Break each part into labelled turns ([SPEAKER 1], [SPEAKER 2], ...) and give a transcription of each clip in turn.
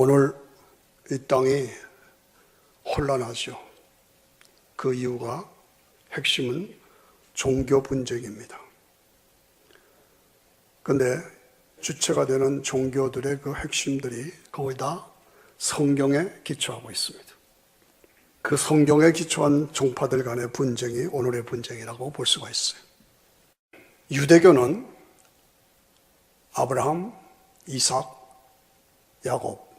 [SPEAKER 1] 오늘 이 땅이 혼란하죠. 그 이유가 핵심은 종교 분쟁입니다. 그런데 주체가 되는 종교들의 그 핵심들이 거의 다 성경에 기초하고 있습니다. 그 성경에 기초한 종파들 간의 분쟁이 오늘의 분쟁이라고 볼 수가 있어요. 유대교는 아브라함, 이삭, 야곱,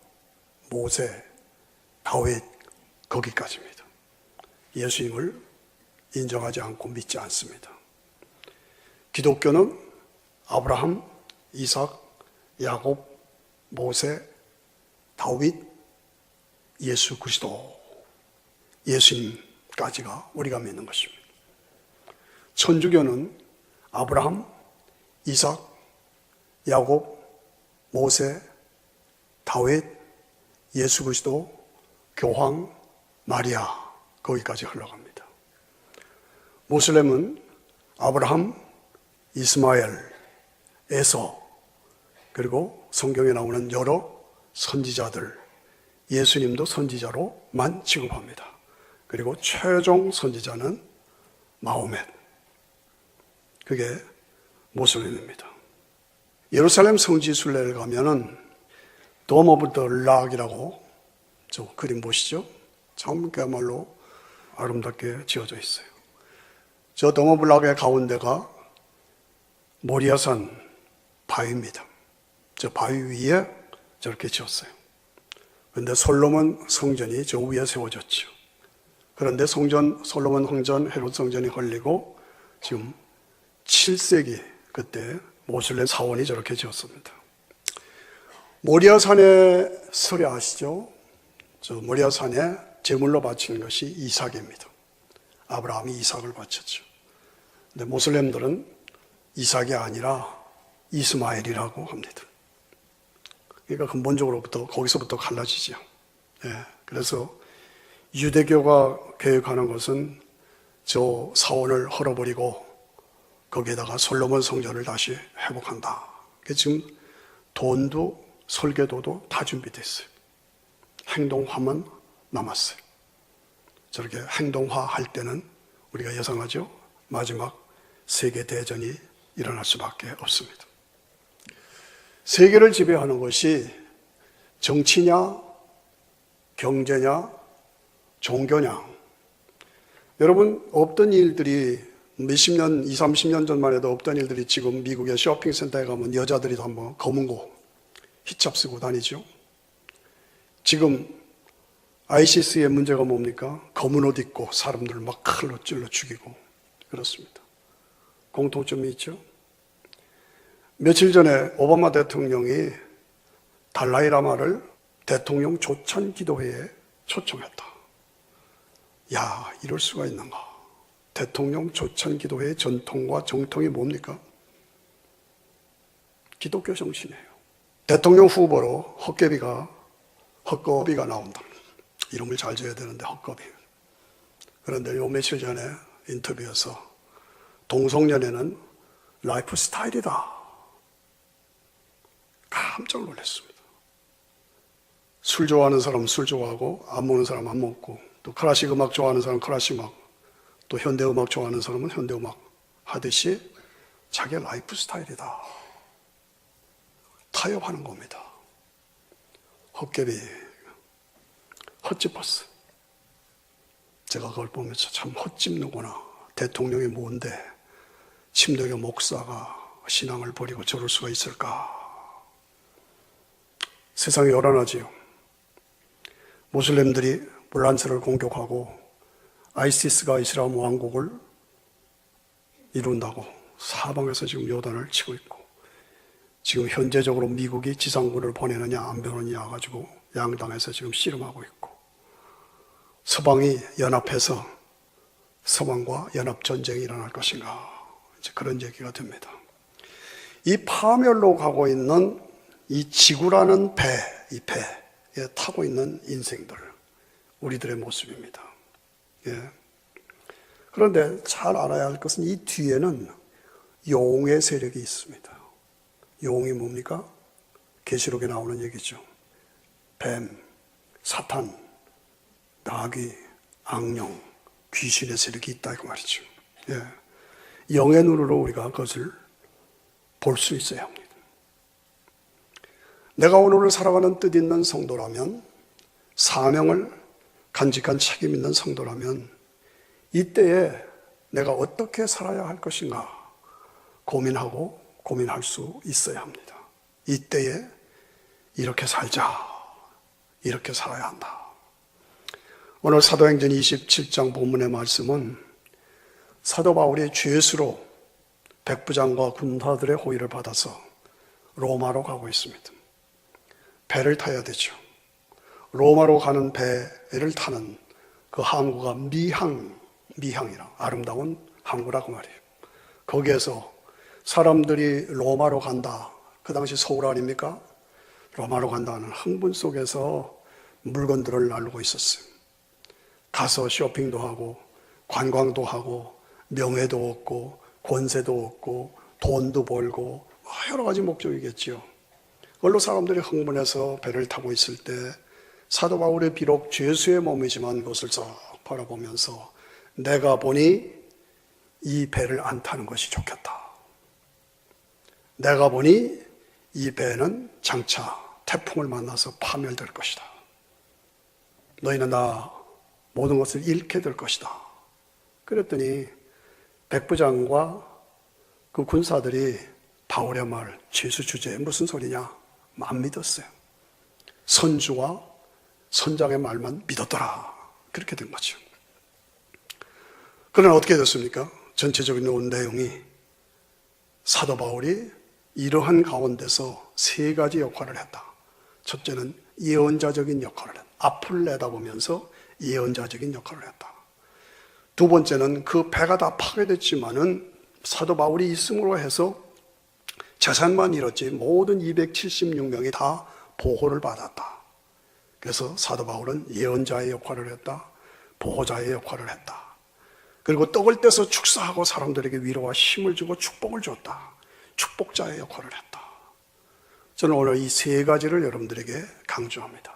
[SPEAKER 1] 모세, 다윗 거기까지입니다. 예수님을 인정하지 않고 믿지 않습니다. 기독교는 아브라함, 이삭, 야곱, 모세, 다윗, 예수 그리스도, 예수님까지가 우리가 믿는 것입니다. 천주교는 아브라함, 이삭, 야곱, 모세, 다윗, 예수 그리스도, 교황, 마리아 거기까지 흘러갑니다. 모슬렘은 아브라함, 이스마엘, 에서 그리고 성경에 나오는 여러 선지자들, 예수님도 선지자로만 취급합니다. 그리고 최종 선지자는 마호멧, 그게 모슬렘입니다. 예루살렘 성지 순례를 가면은 돔 오브 더 락이라고 저 그림 보시죠? 참 그야말로 아름답게 지어져 있어요. 저 돔 오브 락의 가운데가 모리아산 바위입니다. 저 바위 위에 저렇게 지었어요. 그런데 솔로몬 성전이 저 위에 세워졌죠. 그런데 솔로몬 성전, 헤롯 성전이 걸리고 지금 7세기 그때 모슬렘 사원이 저렇게 지었습니다. 모리아산의 설에 아시죠? 저 모리아산에 제물로 바치는 것이 이삭입니다. 아브라함이 이삭을 바쳤죠. 근데 모슬렘들은 이삭이 아니라 이스마엘이라고 합니다. 그러니까 근본적으로부터 거기서부터 갈라지죠. 그래서 유대교가 계획하는 것은 저 사원을 헐어버리고 거기에다가 솔로몬 성전을 다시 회복한다. 지금 돈도 설계도도 다 준비됐어요. 행동화만 남았어요. 저렇게 행동화할 때는 우리가 예상하죠. 마지막 세계대전이 일어날 수밖에 없습니다. 세계를 지배하는 것이 정치냐, 경제냐, 종교냐. 여러분, 없던 일들이 몇십 년, 20, 30년 전만 해도 없던 일들이 지금 미국의 쇼핑센터에 가면 여자들이 다 뭐 검은 거 히잡 쓰고 다니죠. 지금 ISIS의 문제가 뭡니까? 검은 옷 입고 사람들을 막 칼로 찔러 죽이고 그렇습니다. 공통점이 있죠. 며칠 전에 오바마 대통령이 달라이 라마를 대통령 조찬 기도회에 초청했다. 야, 이럴 수가 있는가? 대통령 조찬 기도회의 전통과 정통이 뭡니까? 기독교 정신이에요. 대통령 후보로 헛거비가 나온다. 이름을 잘 지어야 되는데 헛거비. 그런데 요 며칠 전에 인터뷰에서 동성연애는 라이프 스타일이다. 깜짝 놀랐습니다. 술 좋아하는 사람은 술 좋아하고 안 먹는 사람은 안 먹고 또 클래식 음악 좋아하는 사람은 클래식 음악 또 현대 음악 좋아하는 사람은 현대 음악 하듯이 자기의 라이프 스타일이다. 타협하는 겁니다. 헛개비 헛짚었어. 제가 그걸 보면서 참 헛짚는구나. 대통령이 뭔데 침례교 목사가 신앙을 버리고 저럴 수가 있을까? 세상이 요란하지요. 모슬렘들이 불란스를 공격하고 아이시스가 이슬람 왕국을 이룬다고 사방에서 지금 요단을 치고 있고 지금 현재적으로 미국이 지상군을 보내느냐 안 보내느냐 가지고 양당에서 지금 씨름하고 있고 서방이 연합해서 서방과 연합전쟁이 일어날 것인가 이제 그런 얘기가 됩니다. 이 파멸로 가고 있는 이 지구라는 이 배에 타고 있는 인생들 우리들의 모습입니다. 그런데 잘 알아야 할 것은 이 뒤에는 용의 세력이 있습니다. 용이 뭡니까? 계시록에 나오는 얘기죠. 뱀, 사탄, 나귀, 악령, 귀신의 세력이 있다 그 말이죠. 예. 영의 눈으로 우리가 그것을 볼 수 있어야 합니다. 내가 오늘을 살아가는 뜻 있는 성도라면, 사명을 간직한 책임 있는 성도라면 이때에 내가 어떻게 살아야 할 것인가 고민할 수 있어야 합니다. 이때에 이렇게 살자, 이렇게 살아야 한다. 오늘 사도행전 27장 본문의 말씀은 사도 바울이 죄수로 백부장과 군사들의 호의를 받아서 로마로 가고 있습니다. 배를 타야 되죠. 로마로 가는 배를 타는 그 항구가 미항이라 아름다운 항구라고 말이에요. 거기에서 사람들이 로마로 간다. 그 당시 서울 아닙니까? 로마로 간다는 흥분 속에서 물건들을 나르고 있었어요. 가서 쇼핑도 하고 관광도 하고 명예도 얻고 권세도 얻고 돈도 벌고 여러 가지 목적이겠죠. 그걸로 사람들이 흥분해서 배를 타고 있을 때 사도 바울이 비록 죄수의 몸이지만 그것을 썩 바라보면서 내가 보니 이 배를 안 타는 것이 좋겠다. 내가 보니 이 배는 장차 태풍을 만나서 파멸될 것이다. 너희는 나 모든 것을 잃게 될 것이다. 그랬더니 백부장과 그 군사들이 바울의 말, 죄수 주제에 무슨 소리냐? 안 믿었어요. 선주와 선장의 말만 믿었더라. 그렇게 된 거죠. 그러나 어떻게 됐습니까? 전체적인 내용이 사도 바울이 이러한 가운데서 세 가지 역할을 했다. 첫째는 예언자적인 역할을 했다. 앞을 내다보면서 예언자적인 역할을 했다. 두 번째는 그 배가 다 파괴됐지만은 사도 바울이 있음으로 해서 재산만 잃었지 모든 276명이 다 보호를 받았다. 그래서 사도 바울은 예언자의 역할을 했다. 보호자의 역할을 했다. 그리고 떡을 떼서 축사하고 사람들에게 위로와 힘을 주고 축복을 줬다. 축복자의 역할을 했다. 저는 오늘 이 세 가지를 여러분들에게 강조합니다.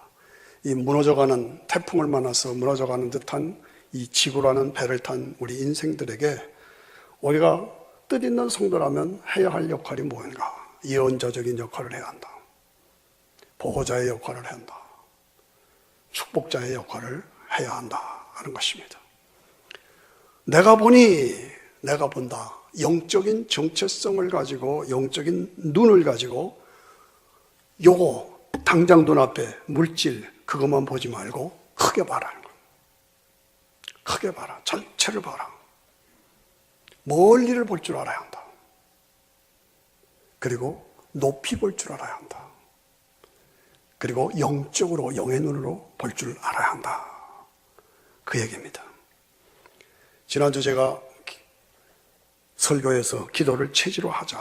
[SPEAKER 1] 이 무너져가는 태풍을 만나서 무너져가는 듯한 이 지구라는 배를 탄 우리 인생들에게 우리가 뜻 있는 성도라면 해야 할 역할이 뭔가? 예언자적인 역할을 해야 한다. 보호자의 역할을 해야 한다. 축복자의 역할을 해야 한다 하는 것입니다. 내가 본다. 영적인 정체성을 가지고 영적인 눈을 가지고 요거 당장 눈앞에 물질 그것만 보지 말고 크게 봐라. 크게 봐라. 전체를 봐라. 멀리를 볼 줄 알아야 한다. 그리고 높이 볼 줄 알아야 한다. 그리고 영적으로 영의 눈으로 볼 줄 알아야 한다. 그 얘기입니다. 지난주 제가 설교에서 기도를 체질로 하자.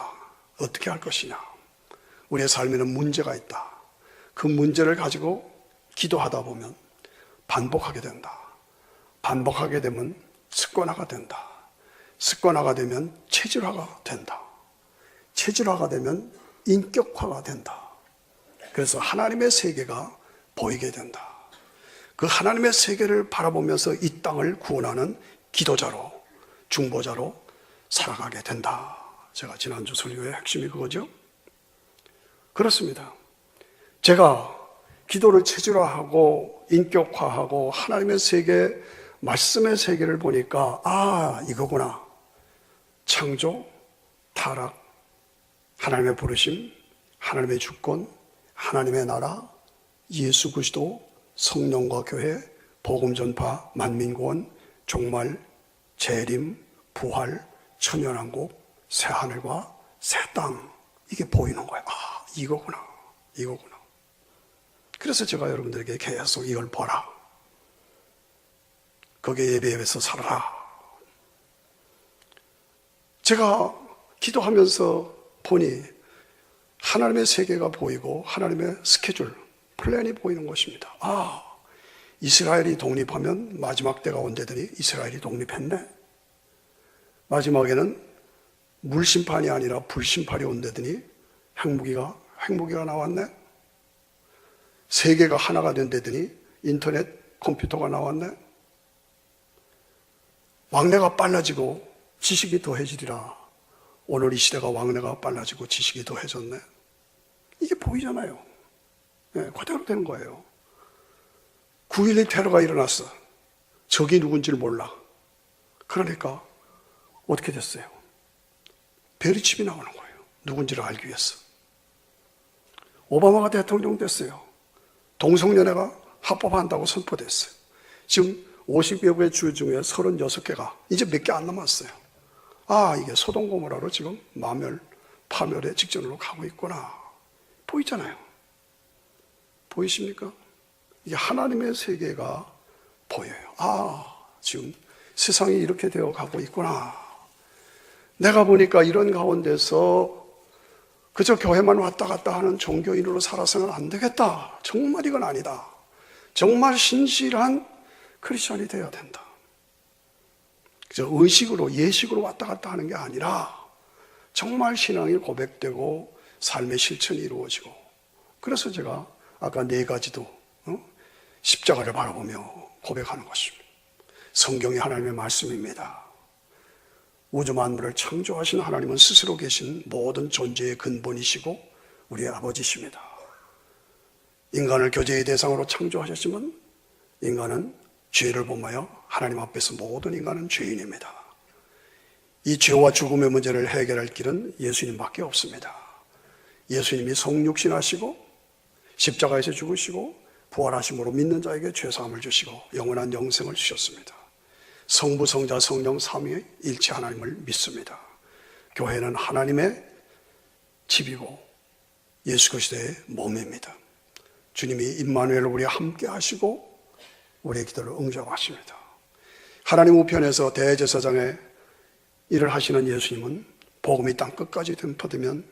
[SPEAKER 1] 어떻게 할 것이냐. 우리의 삶에는 문제가 있다. 그 문제를 가지고 기도하다 보면 반복하게 된다. 반복하게 되면 습관화가 된다. 습관화가 되면 체질화가 된다. 체질화가 되면 인격화가 된다. 그래서 하나님의 세계가 보이게 된다. 그 하나님의 세계를 바라보면서 이 땅을 구원하는 기도자로, 중보자로 살아가게 된다. 제가 지난주 설교의 핵심이 그거죠. 그렇습니다. 제가 기도를 체질화하고 인격화하고 하나님의 세계, 말씀의 세계를 보니까 이거구나. 창조, 타락, 하나님의 부르심, 하나님의 주권, 하나님의 나라, 예수 그리스도, 성령과 교회, 복음 전파, 만민구원, 종말, 재림, 부활, 천연왕국, 새하늘과 새 땅, 이게 보이는 거예요. 이거구나. 그래서 제가 여러분들에게 계속 이걸 보라. 거기에 예배에서 살아라. 제가 기도하면서 보니 하나님의 세계가 보이고 하나님의 스케줄, 플랜이 보이는 것입니다. 이스라엘이 독립하면 마지막 때가 온다더니 이스라엘이 독립했네. 마지막에는 물심판이 아니라 불심판이 온다더니 핵무기가 나왔네. 세계가 하나가 된다더니 인터넷 컴퓨터가 나왔네. 왕래가 빨라지고 지식이 더해지리라. 오늘 이 시대가 왕래가 빨라지고 지식이 더해졌네. 이게 보이잖아요. 네, 그대로 되는 거예요. 9.12 테러가 일어났어. 적이 누군지를 몰라. 그러니까 어떻게 됐어요? 베리칩이 나오는 거예요. 누군지를 알기 위해서. 오바마가 대통령 됐어요. 동성연애가 합법한다고 선포됐어요. 지금 50여 개 주 중에 36개가 이제 몇 개 안 남았어요. 아, 이게 소돔 고모라로 지금 파멸의 직전으로 가고 있구나. 보이잖아요. 보이십니까? 이게 하나님의 세계가 보여요. 아, 지금 세상이 이렇게 되어 가고 있구나. 내가 보니까 이런 가운데서 그저 교회만 왔다 갔다 하는 종교인으로 살아서는 안 되겠다. 정말 이건 아니다. 정말 신실한 크리스천이 되어야 된다. 그저 의식으로, 예식으로 왔다 갔다 하는 게 아니라 정말 신앙이 고백되고 삶의 실천이 이루어지고, 그래서 제가 아까 4가지도 십자가를 바라보며 고백하는 것입니다. 성경이 하나님의 말씀입니다. 우주 만물을 창조하신 하나님은 스스로 계신 모든 존재의 근본이시고 우리의 아버지십니다. 인간을 교제의 대상으로 창조하셨지만 인간은 죄를 범하여 하나님 앞에서 모든 인간은 죄인입니다. 이 죄와 죽음의 문제를 해결할 길은 예수님밖에 없습니다. 예수님이 성육신하시고 십자가에서 죽으시고 부활하심으로 믿는 자에게 죄사함을 주시고 영원한 영생을 주셨습니다. 성부, 성자, 성령 삼위 일체 하나님을 믿습니다. 교회는 하나님의 집이고 예수 그리스도의 몸입니다. 주님이 임마누엘로 우리와 함께 하시고 우리의 기도를 응답하십니다. 하나님 우편에서 대제사장의 일을 하시는 예수님은 복음이 땅 끝까지 전파되면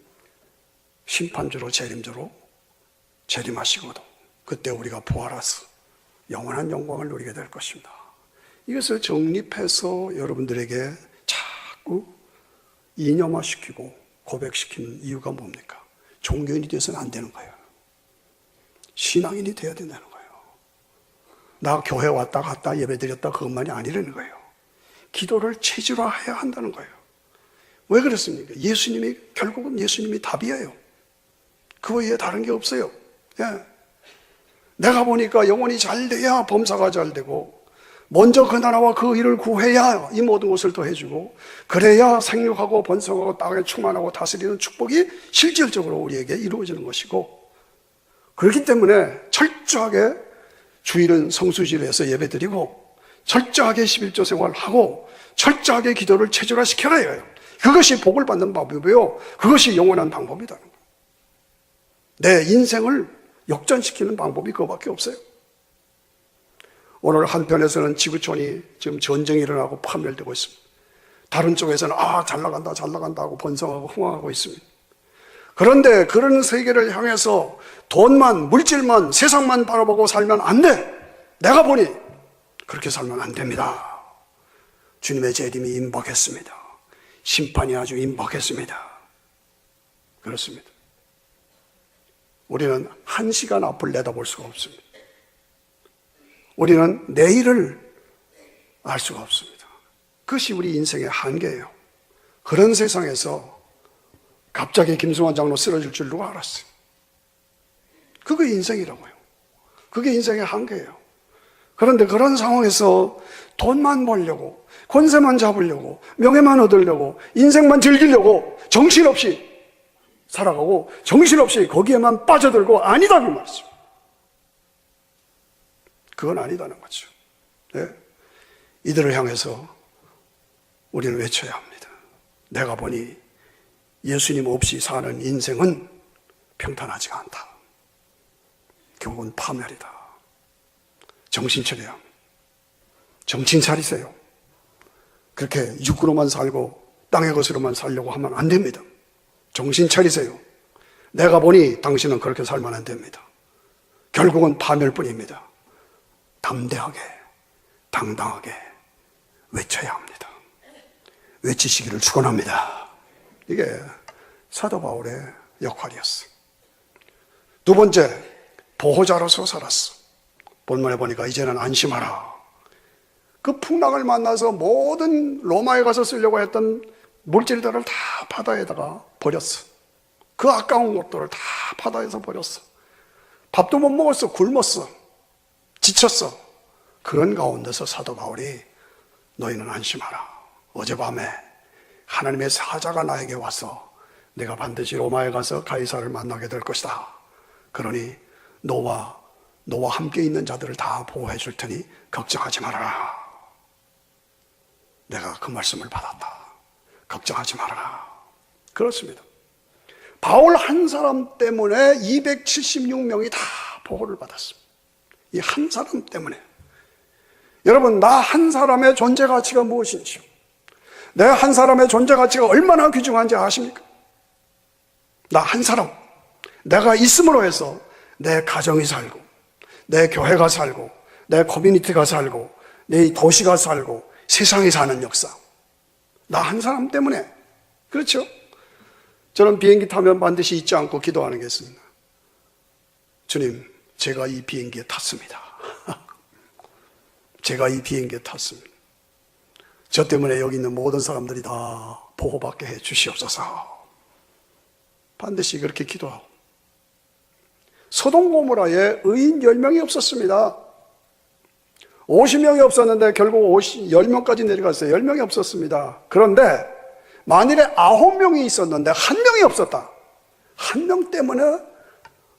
[SPEAKER 1] 심판주로 재림주로 재림하시거든. 그때 우리가 부활해서 영원한 영광을 누리게 될 것입니다. 이것을 정립해서 여러분들에게 자꾸 이념화시키고 고백시키는 이유가 뭡니까? 종교인이 돼서는 안 되는 거예요. 신앙인이 돼야 된다는 거예요. 나 교회 왔다 갔다 예배드렸다 그것만이 아니라는 거예요. 기도를 체질화해야 한다는 거예요. 왜 그렇습니까? 결국은 예수님이 답이에요. 그 외에 다른 게 없어요. 예. 내가 보니까 영혼이 잘 돼야 범사가 잘 되고, 먼저 그 나라와 그 일을 구해야 이 모든 것을 더해주고, 그래야 생육하고 번성하고 땅에 충만하고 다스리는 축복이 실질적으로 우리에게 이루어지는 것이고, 그렇기 때문에 철저하게 주일은 성수지에서 예배드리고 철저하게 11조 생활하고 철저하게 기도를 체질화시켜야 해요. 그것이 복을 받는 방법이고요. 그것이 영원한 방법이다. 내 인생을 역전시키는 방법이 그거밖에 없어요. 오늘 한편에서는 지구촌이 지금 전쟁이 일어나고 파멸되고 있습니다. 다른 쪽에서는 잘 나간다 하고 번성하고 흥황하고 있습니다. 그런데 그런 세계를 향해서 돈만, 물질만, 세상만 바라보고 살면 안 돼. 내가 보니 그렇게 살면 안 됩니다. 주님의 재림이 임박했습니다. 심판이 아주 임박했습니다. 그렇습니다. 우리는 1시간 앞을 내다볼 수가 없습니다. 우리는 내일을 알 수가 없습니다. 그것이 우리 인생의 한계예요. 그런 세상에서 갑자기 김승환 장로 쓰러질 줄 누가 알았어요? 그게 인생이라고요. 그게 인생의 한계예요. 그런데 그런 상황에서 돈만 벌려고, 권세만 잡으려고, 명예만 얻으려고, 인생만 즐기려고 정신없이 살아가고 정신없이 거기에만 빠져들고 아니다 그 말이죠. 그건 아니다는 거죠. 네? 이들을 향해서 우리는 외쳐야 합니다. 내가 보니 예수님 없이 사는 인생은 평탄하지가 않다. 결국은 파멸이다. 정신 차려야 합니다. 정신 차리세요. 그렇게 육으로만 살고 땅의 것으로만 살려고 하면 안 됩니다. 정신 차리세요. 내가 보니 당신은 그렇게 살면 안 됩니다. 결국은 파멸뿐입니다. 담대하게, 당당하게 외쳐야 합니다. 외치시기를 축원합니다. 이게 사도 바울의 역할이었어요. 두 번째, 보호자로서 살았어. 본문에 보니까 이제는 안심하라. 그 풍랑을 만나서 모든 로마에 가서 쓰려고 했던 물질들을 다 바다에다가 버렸어. 그 아까운 것들을 다 바다에서 버렸어. 밥도 못 먹었어. 굶었어. 지쳤어. 그런 가운데서 사도 바울이 너희는 안심하라. 어젯밤에 하나님의 사자가 나에게 와서 내가 반드시 로마에 가서 가이사를 만나게 될 것이다. 그러니 너와 함께 있는 자들을 다 보호해 줄 테니 걱정하지 말아라. 내가 그 말씀을 받았다. 걱정하지 말아라. 그렇습니다. 바울 한 사람 때문에 276명이 다 보호를 받았습니다. 이 한 사람 때문에. 여러분, 나 한 사람의 존재 가치가 무엇인지요? 내 한 사람의 존재 가치가 얼마나 귀중한지 아십니까? 나 한 사람, 내가 있음으로 해서 내 가정이 살고, 내 교회가 살고, 내 커뮤니티가 살고, 내 도시가 살고, 세상이 사는 역사. 나 한 사람 때문에. 그렇죠? 저는 비행기 타면 반드시 잊지 않고 기도하는 게 있습니다. 주님, 제가 이 비행기에 탔습니다. 제가 이 비행기에 탔습니다. 저 때문에 여기 있는 모든 사람들이 다 보호받게 해 주시옵소서. 반드시 그렇게 기도하고. 소돔 고모라에 의인 10명이 없었습니다. 50명이 없었는데 결국 10명까지 내려갔어요. 10명이 없었습니다. 그런데 만일에 9명이 있었는데 1명이 없었다. 1명 때문에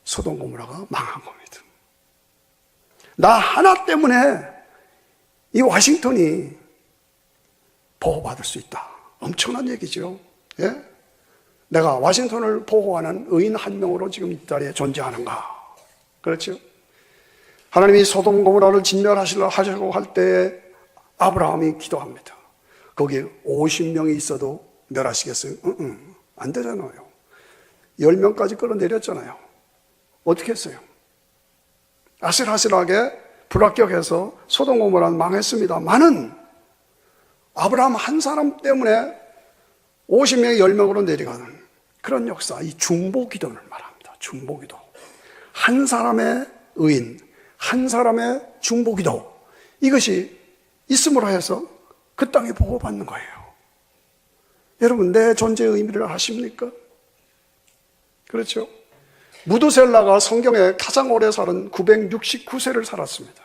[SPEAKER 1] 소돔 고모라가 망한 겁니다. 나 하나 때문에 이 워싱턴이 보호받을 수 있다. 엄청난 얘기죠. 예? 내가 워싱턴을 보호하는 의인 1명으로 지금 이 자리에 존재하는가. 그렇죠? 하나님이 소돔 고모라를 진멸하시려고 할 때 아브라함이 기도합니다. 거기 50명이 있어도 멸하시겠어요? 안 되잖아요. 10명까지 끌어내렸잖아요. 어떻게 했어요? 아슬아슬하게 불합격해서 소돔 고모라는 망했습니다만은 아브라함 한 사람 때문에 50명이 10명으로 내려가는 그런 역사, 이 중보기도를 말합니다. 중보기도. 한 사람의 의인, 한 사람의 중보기도, 이것이 있음으로 해서 그 땅에 보호받는 거예요. 여러분, 내 존재의 의미를 아십니까? 그렇죠? 무드셀라가 성경에 가장 오래 살은 969세를 살았습니다.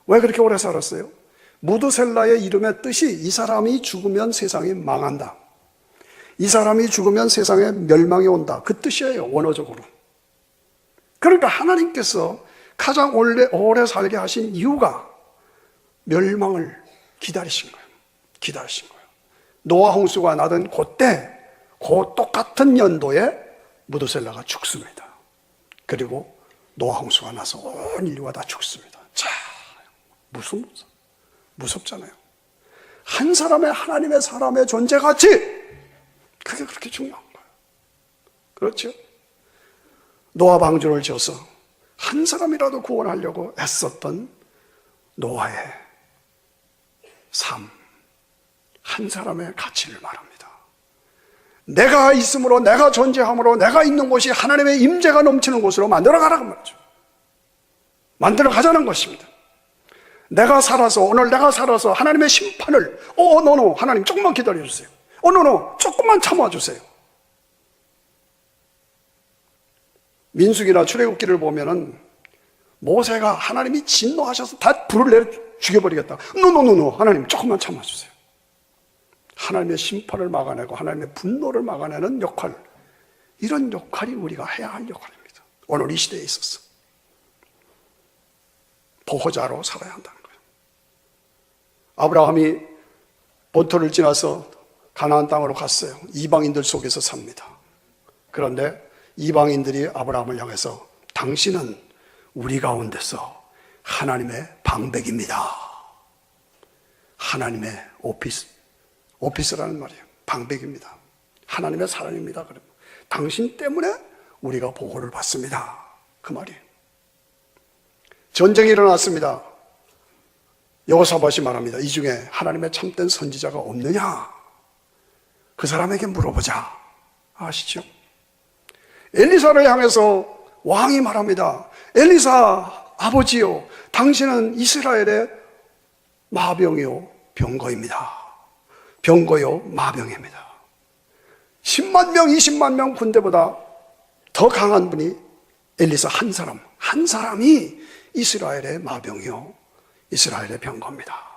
[SPEAKER 1] 왜 그렇게 오래 살았어요? 무드셀라의 이름의 뜻이 이 사람이 죽으면 세상이 망한다. 이 사람이 죽으면 세상에 멸망이 온다. 그 뜻이에요, 원어적으로. 그러니까 하나님께서 가장 오래 살게 하신 이유가 멸망을 기다리신 거예요. 기다리신 거예요. 노아 홍수가 나던 그때, 그 똑같은 연도에 무드셀라가 죽습니다. 그리고 노아 홍수가 나서 온 인류가 다 죽습니다. 자, 무섭잖아요. 한 사람의 하나님의 사람의 존재 가치, 그게 그렇게 중요한 거예요. 그렇죠? 노아 방주를 지어서 한 사람이라도 구원하려고 애썼던 노아의 삶, 한 사람의 가치를 말합니다. 내가 있음으로, 내가 존재함으로, 내가 있는 곳이 하나님의 임재가 넘치는 곳으로 만들어가라고 말이죠. 만들어가자는 것입니다. 오늘 내가 살아서 하나님의 심판을, 노, 하나님 조금만 기다려주세요. 노, 조금만 참아주세요. 민수기나 출애굽기를 보면은 모세가 하나님이 진노하셔서 다 불을 내려 죽여버리겠다. 노, 하나님 조금만 참아주세요. 하나님의 심판을 막아내고 하나님의 분노를 막아내는 역할, 이런 역할이 우리가 해야 할 역할입니다. 오늘 이 시대에 있어서 보호자로 살아야 한다는 거예요. 아브라함이 본토를 지나서 가나안 땅으로 갔어요. 이방인들 속에서 삽니다. 그런데 이방인들이 아브라함을 향해서 당신은 우리 가운데서 하나님의 방백입니다. 하나님의 오피스라는 말이에요. 방백입니다. 하나님의 사람입니다. 그러면 당신 때문에 우리가 보호를 받습니다. 그 말이에요. 전쟁이 일어났습니다. 여호사밧이 말합니다. 이 중에 하나님의 참된 선지자가 없느냐? 그 사람에게 물어보자. 아시죠? 엘리사를 향해서 왕이 말합니다. 엘리사 아버지요, 당신은 이스라엘의 마병이요 병거입니다. 병거요 마병입니다. 10만 명, 20만 명 군대보다 더 강한 분이 엘리사 한 사람이 이스라엘의 마병이요 이스라엘의 병거입니다.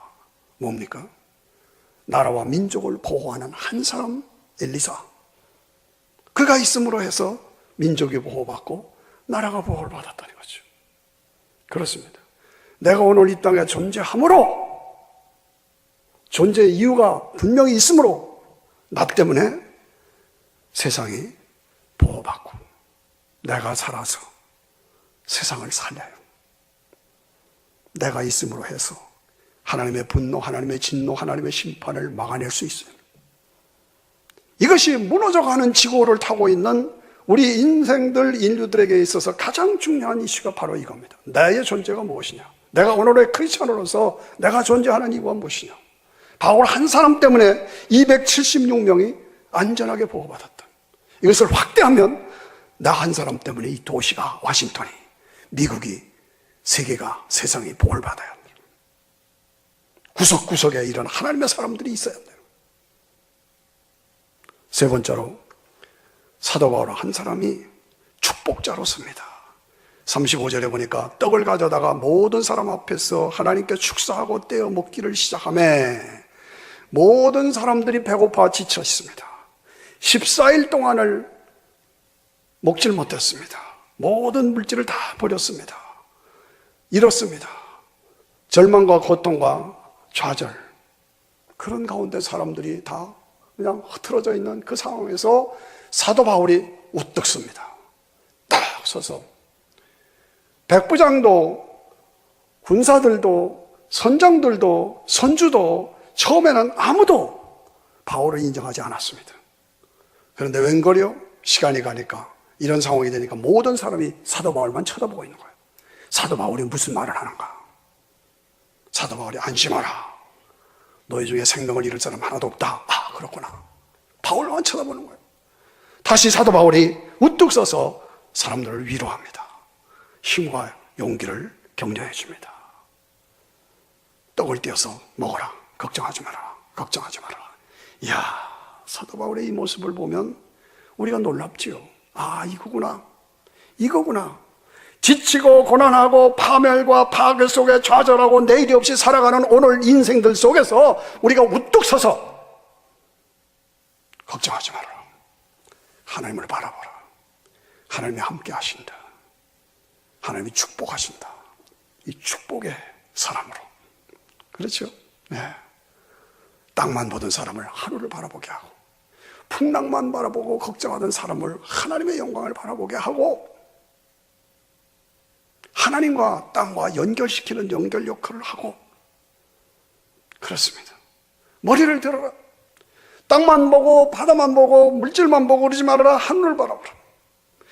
[SPEAKER 1] 뭡니까? 나라와 민족을 보호하는 한 사람 엘리사. 그가 있음으로 해서 민족이 보호받고 나라가 보호를 받았다는 거죠. 그렇습니다. 내가 오늘 이 땅에 존재함으로, 존재의 이유가 분명히 있으므로 나 때문에 세상이 보호받고 내가 살아서 세상을 살려요. 내가 있음으로 해서 하나님의 분노, 하나님의 진노, 하나님의 심판을 막아낼 수 있어요. 이것이 무너져가는 지구를 타고 있는 우리 인류들에게 있어서 가장 중요한 이슈가 바로 이겁니다. 나의 존재가 무엇이냐? 내가 오늘의 크리스천으로서 내가 존재하는 이유가 무엇이냐? 바울 한 사람 때문에 276명이 안전하게 보호받았다. 이것을 확대하면 나 한 사람 때문에 이 도시가, 워싱턴이, 미국이, 세계가, 세상이 보호를 받아야 합니다. 구석구석에 이런 하나님의 사람들이 있어야 합니다. 세 번째로 사도 바울 한 사람이 축복자로 섭니다. 35절에 보니까 떡을 가져다가 모든 사람 앞에서 하나님께 축사하고 떼어 먹기를 시작하며 모든 사람들이 배고파 지쳐 있습니다. 14일 동안을 먹질 못했습니다. 모든 물질을 다 버렸습니다. 잃었습니다. 절망과 고통과 좌절, 그런 가운데 사람들이 다 그냥 흐트러져 있는 그 상황에서 사도 바울이 우뚝 섭니다. 딱 서서 백부장도 군사들도 선장들도 선주도 처음에는 아무도 바울을 인정하지 않았습니다. 그런데 웬걸요? 시간이 가니까, 이런 상황이 되니까 모든 사람이 사도 바울만 쳐다보고 있는 거예요. 사도 바울이 무슨 말을 하는가? 사도 바울이 안심하라, 너희 중에 생명을 잃을 사람 하나도 없다. 아, 그렇구나. 바울만 쳐다보는 거예요. 다시 사도 바울이 우뚝 서서 사람들을 위로합니다. 힘과 용기를 격려해 줍니다. 떡을 떼어서 먹어라. 걱정하지 마라. 걱정하지 마라. 이야, 사도 바울의 이 모습을 보면 우리가 놀랍지요. 아, 이거구나. 지치고 고난하고 파멸과 파괴 속에 좌절하고 내일이 없이 살아가는 오늘 인생들 속에서 우리가 우뚝 서서 걱정하지 말아라. 하나님을 바라보라. 하나님이 함께 하신다. 하나님이 축복하신다. 이 축복의 사람으로. 그렇죠? 네. 땅만 보던 사람을 하루를 바라보게 하고, 풍랑만 바라보고 걱정하던 사람을 하나님의 영광을 바라보게 하고, 하나님과 땅과 연결시키는 연결 역할을 하고, 그렇습니다. 머리를 들어라. 땅만 보고 바다만 보고 물질만 보고 그러지 말아라. 하늘을 바라보라.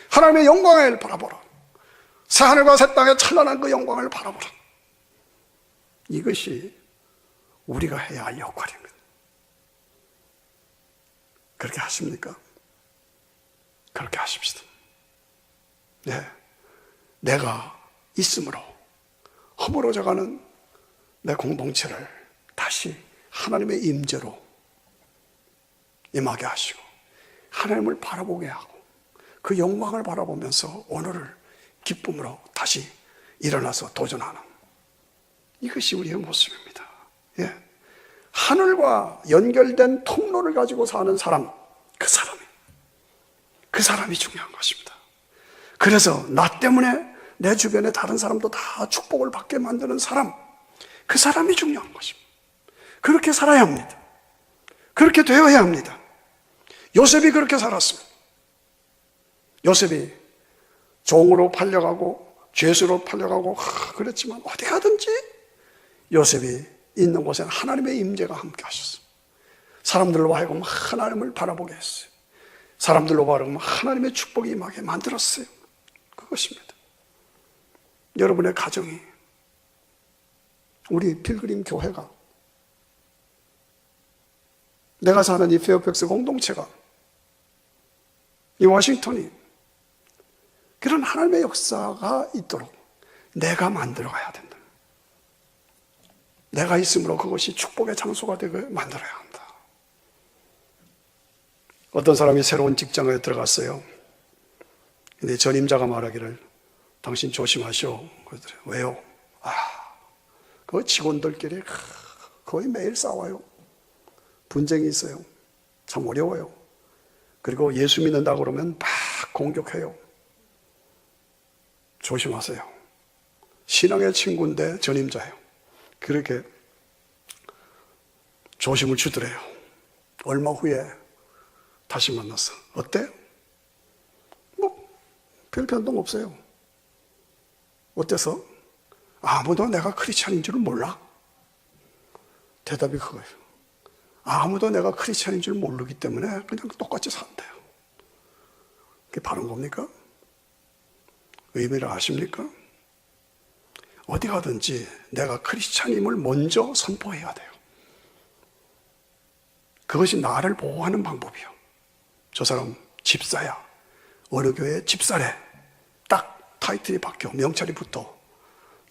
[SPEAKER 1] 하나님의 영광을 바라보라. 새하늘과 새 땅의 찬란한 그 영광을 바라보라. 이것이 우리가 해야 할 역할입니다. 그렇게 하십니까? 그렇게 하십시다. 네. 내가 있음으로 허물어져가는 내 공동체를 다시 하나님의 임재로 임하게 하시고, 하나님을 바라보게 하고, 그 영광을 바라보면서 오늘을 기쁨으로 다시 일어나서 도전하는, 이것이 우리의 모습입니다. 예. 하늘과 연결된 통로를 가지고 사는 사람, 그 사람이 중요한 것입니다. 그래서 나 때문에 내 주변의 다른 사람도 다 축복을 받게 만드는 사람, 그 사람이 중요한 것입니다. 그렇게 살아야 합니다. 그렇게 되어야 합니다. 요셉이 그렇게 살았습니다. 요셉이 종으로 팔려가고 죄수로 팔려가고 그랬지만 어디 가든지 요셉이 있는 곳에는 하나님의 임재가 함께 하셨어요. 사람들로 하여금 하나님을 바라보게 했어요. 사람들로 하여금 하나님의 축복이 임하게 만들었어요. 그것입니다. 여러분의 가정이, 우리 필그림 교회가, 내가 사는 이 페어팩스 공동체가, 이 워싱턴이 그런 하나님의 역사가 있도록 내가 만들어가야 된다. 내가 있으므로 그것이 축복의 장소가 되게 만들어야 한다. 어떤 사람이 새로운 직장에 들어갔어요. 근데 전임자가 말하기를 당신 조심하시오. 그러더래요. 왜요? 그 직원들끼리 거의 매일 싸워요. 분쟁이 있어요. 참 어려워요. 그리고 예수 믿는다고 그러면 막 공격해요. 조심하세요. 신앙의 친구인데 전임자예요. 그렇게 조심을 주더래요. 얼마 후에 다시 만났어. 어때? 별 변동 없어요. 어때서? 아무도 내가 크리스찬인 줄 몰라. 대답이 그거예요. 아무도 내가 크리스찬인 줄 모르기 때문에 그냥 똑같이 산대요. 그게 바른 겁니까? 의미를 아십니까? 어디 가든지 내가 크리스찬임을 먼저 선포해야 돼요. 그것이 나를 보호하는 방법이요. 저 사람 집사야. 어느 교회 집사래. 딱 타이틀이 바뀌어. 명찰이 붙어.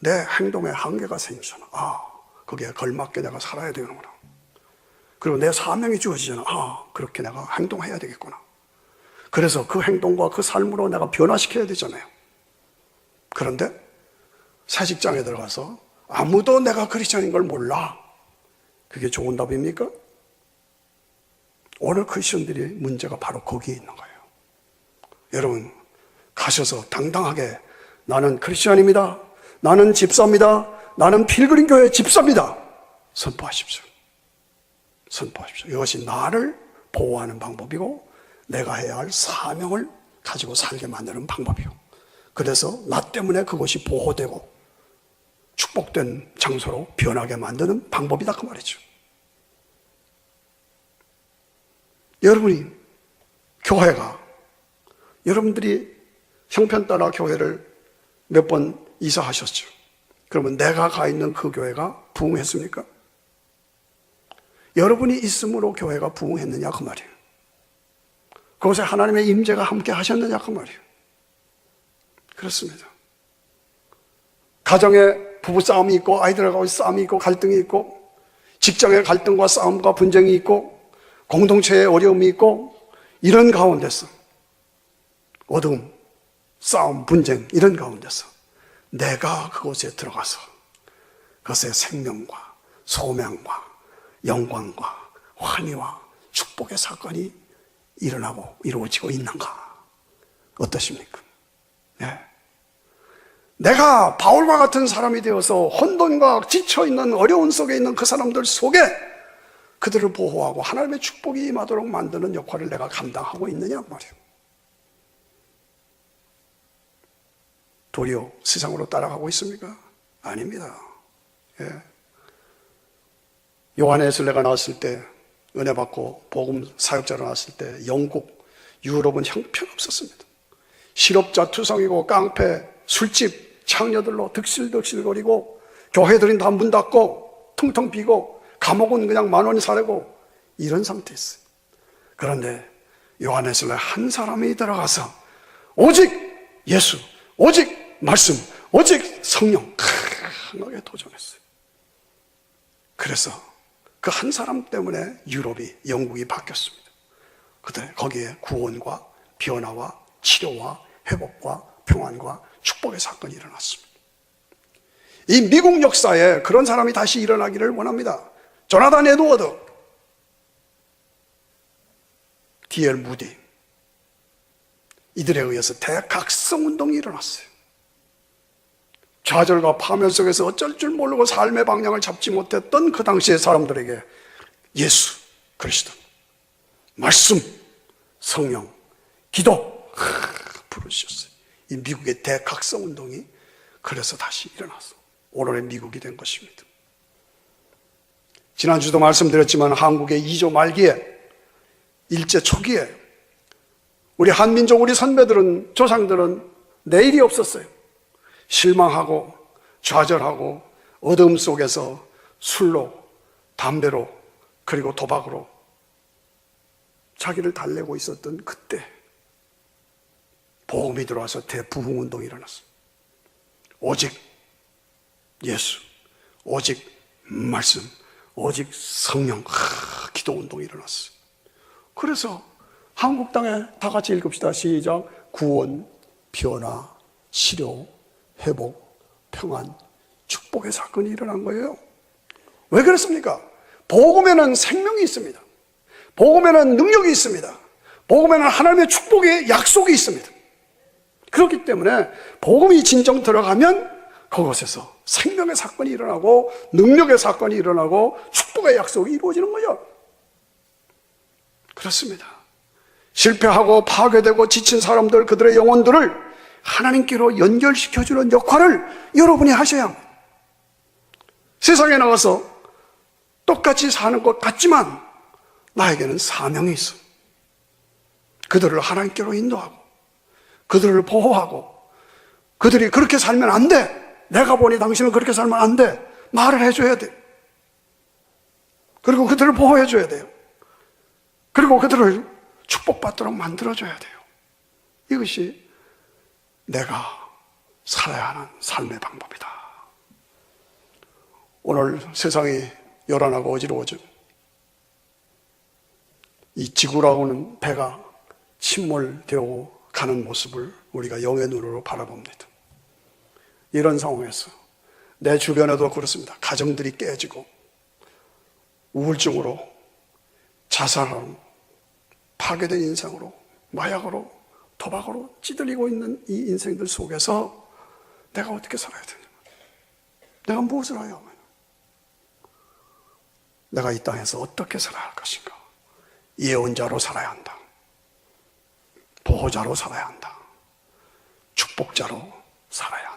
[SPEAKER 1] 내 행동에 한계가 생기잖아. 거기에 걸맞게 내가 살아야 되는구나. 그리고 내 사명이 주어지잖아. 그렇게 내가 행동해야 되겠구나. 그래서 그 행동과 그 삶으로 내가 변화시켜야 되잖아요. 그런데 새 직장에 들어가서 아무도 내가 크리스찬인 걸 몰라. 그게 좋은 답입니까? 오늘 크리스천들이 문제가 바로 거기에 있는 거예요. 여러분, 가셔서 당당하게 나는 크리스천입니다. 나는 집사입니다. 나는 필그림 교회 집사입니다. 선포하십시오. 선포하십시오. 이것이 나를 보호하는 방법이고 내가 해야 할 사명을 가지고 살게 만드는 방법이요. 그래서 나 때문에 그것이 보호되고 축복된 장소로 변하게 만드는 방법이다 그 말이죠. 여러분이 교회가 여러분들이 형편 따라 교회를 몇 번 이사하셨죠. 그러면 내가 가 있는 그 교회가 부흥했습니까? 여러분이 있음으로 교회가 부흥했느냐 그 말이에요. 그곳에 하나님의 임재가 함께 하셨느냐 그 말이에요. 그렇습니다. 가정에 부부싸움이 있고 아이들하고 싸움이 있고 갈등이 있고 직장의 갈등과 싸움과 분쟁이 있고 공동체의 어려움이 있고 이런 가운데서 어둠, 싸움, 분쟁 이런 가운데서 내가 그곳에 들어가서 그것의 생명과 소명과 영광과 환희와 축복의 사건이 일어나고 이루어지고 있는가? 어떠십니까? 네. 내가 바울과 같은 사람이 되어서 혼돈과 지쳐있는 어려운 속에 있는 그 사람들 속에 그들을 보호하고 하나님의 축복이 임하도록 만드는 역할을 내가 감당하고 있느냐 말이에요. 도리어 세상으로 따라가고 있습니까? 아닙니다. 예. 요한에슬레가 나왔을 때 은혜 받고 복음 사역자로 나왔을 때 영국, 유럽은 형편없었습니다. 실업자 투성이고 깡패, 술집, 창녀들로 득실득실거리고 교회들은 다 문 닫고 텅텅 비고 감옥은 그냥 10,000원이 사려고 이런 상태였어요. 그런데 요한에슬레 한 사람이 들어가서 오직 예수, 오직 말씀, 오직 성령 강하게 도전했어요. 그래서 그 한 사람 때문에 유럽이, 영국이 바뀌었습니다. 그때 거기에 구원과 변화와 치료와 회복과 평안과 축복의 사건이 일어났습니다. 이 미국 역사에 그런 사람이 다시 일어나기를 원합니다. 조나단 에드워드, D.L. 무디, 이들에 의해서 대각성 운동이 일어났어요. 좌절과 파멸 속에서 어쩔 줄 모르고 삶의 방향을 잡지 못했던 그 당시의 사람들에게 예수 그리스도, 말씀, 성령, 기도 부르셨어요. 이 미국의 대각성 운동이 그래서 다시 일어나서 오늘의 미국이 된 것입니다. 지난주도 말씀드렸지만 한국의 2조 말기에 일제 초기에 우리 한민족 우리 선배들은 조상들은 내일이 없었어요. 실망하고 좌절하고 어둠 속에서 술로 담배로 그리고 도박으로 자기를 달래고 있었던 그때 복음이 들어와서 대부흥운동이 일어났어요. 오직 예수, 오직 말씀, 오직 성령, 기도운동이 일어났어요. 그래서 한국 땅에 다 같이 읽읍시다. 시작. 구원, 변화, 치료, 회복, 평안, 축복의 사건이 일어난 거예요. 왜 그렇습니까? 복음에는 생명이 있습니다. 복음에는 능력이 있습니다. 복음에는 하나님의 축복의 약속이 있습니다. 그렇기 때문에 복음이 진정 들어가면 그곳에서 생명의 사건이 일어나고 능력의 사건이 일어나고 축복의 약속이 이루어지는 거죠. 그렇습니다. 실패하고 파괴되고 지친 사람들, 그들의 영혼들을 하나님께로 연결시켜주는 역할을 여러분이 하셔야 합니다. 세상에 나가서 똑같이 사는 것 같지만 나에게는 사명이 있어. 그들을 하나님께로 인도하고 그들을 보호하고 그들이 그렇게 살면 안 돼. 내가 보니 당신은 그렇게 살면 안 돼. 말을 해줘야 돼. 그리고 그들을 보호해줘야 돼요. 그리고 그들을 축복받도록 만들어줘야 돼요. 이것이 내가 살아야 하는 삶의 방법이다. 오늘 세상이 요란하고 어지러워져. 이 지구라고 하는 배가 침몰되어 가는 모습을 우리가 영의 눈으로 바라봅니다. 이런 상황에서 내 주변에도 그렇습니다. 가정들이 깨지고 우울증으로 자살하고 파괴된 인생으로 마약으로 도박으로 찌들리고 있는 이 인생들 속에서 내가 어떻게 살아야 되냐? 내가 무엇을 해야 하냐? 내가 이 땅에서 어떻게 살아야 할 것인가? 예언자로 살아야 한다. 보호자로 살아야 한다. 축복자로 살아야 한다.